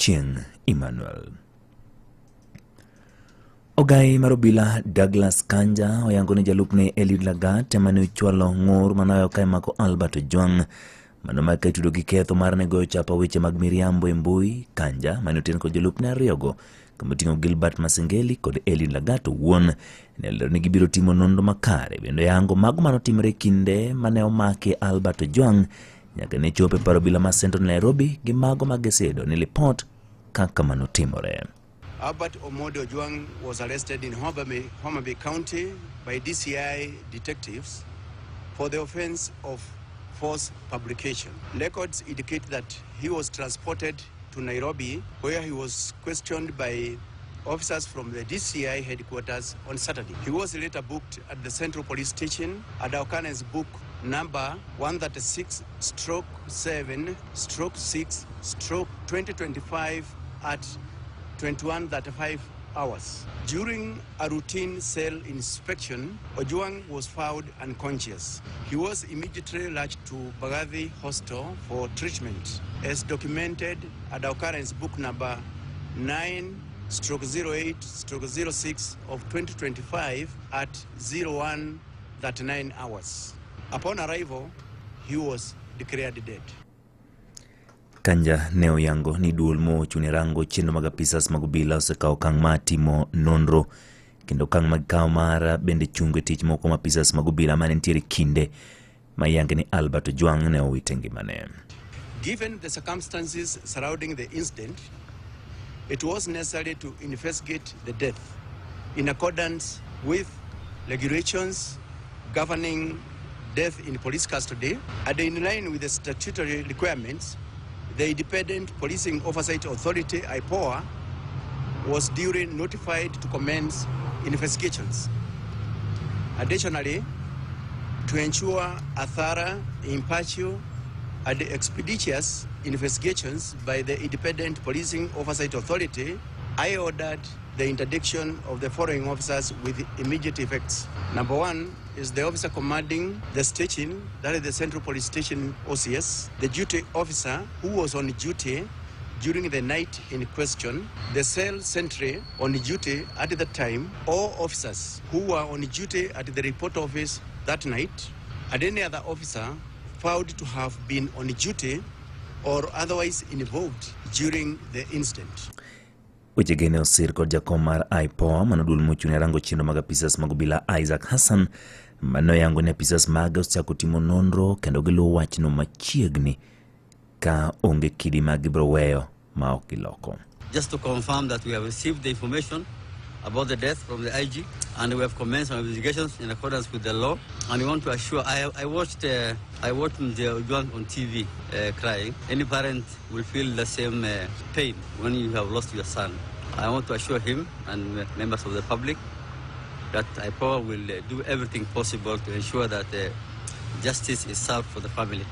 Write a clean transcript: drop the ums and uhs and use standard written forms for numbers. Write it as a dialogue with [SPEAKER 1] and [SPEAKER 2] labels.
[SPEAKER 1] Chieng Emmanuel. Ogai mar Obila Douglas Kanja oyango ni jalupne Eliud Kiplagat emane ochwalo ng'ur manoyo ka mako Albert Ojwang mano ma ketudo gi ketho mar nego chapa weche mag miriambo e mbui. Kanja mane oten kod jalupne ariyogo kamoting'o Gilbert Masengeli kod Eliud Kiplagat owuon nelero ni gibiro timo nonro makare bendo yango mago manotimre kinde mane omake Albert Ojwang nyaka ne chope paro Obila ma Central Nairobi gi mago magesedo ni report kaka manotimore.
[SPEAKER 2] Albert Ojwang was arrested in Homa Bay County by DCI detectives for the offense of false publication. Records indicate that he was transported to Nairobi, where he was questioned by officers from the DCI headquarters on Saturday. He was later booked at the Central Police Station at occurrence book number 136/7/6/2025 at 21:35 hours. During a routine cell inspection, Ojwang was found unconscious. He was immediately rushed to Bagathi Hospital for treatment, as documented at occurrence book number 9/08/06 of 2025 at 01:39 hours. Upon arrival, he was declared dead.
[SPEAKER 1] Kanja ne oyango ni duol mochune rango chenro mag apisas mag Obila osekawo okang' mar timo nonro kendo okang' mag kawo mar bende chungo tich moko apisas mag Obila mane nitiere kinde mayange ni Albert Ojwang ne owite ngimane.
[SPEAKER 2] Given the circumstances surrounding the incident, it was necessary to investigate the death in accordance with regulations governing death in police custody and in line with the statutory requirements. The Independent Policing Oversight Authority, IPOA, was duly notified to commence investigations. Additionally, to ensure a thorough, impartial, and expeditious investigations by the Independent Policing Oversight Authority, I ordered the interdiction of the following officers with immediate effects. Number one is the officer commanding the station, that is the Central Police Station OCS, the duty officer who was on duty during the night in question, the cell sentry on duty at the time, all officers who were on duty at the report office that night, and any other officer found to have been on duty or otherwise involved during the incident.
[SPEAKER 1] Weche gene osir kod jakom mar IPOA manodul mochune rango chenro mag apisas mag Obila Isaac Hassan mano yango ni apisas mag osechako timo nonro kendo giluwo wachno machiegni ka onge kidi mag gibro weyo ma ok giloko.
[SPEAKER 3] Just to confirm that we have received the information about the death from the IG and we have commenced our investigations in accordance with the law, and we want to assure I watched the Ojwang on TV crying. Any parent will feel the same pain when you have lost your son. I want to assure him and members of the public that IPOA will do everything possible to ensure that justice is served for the family.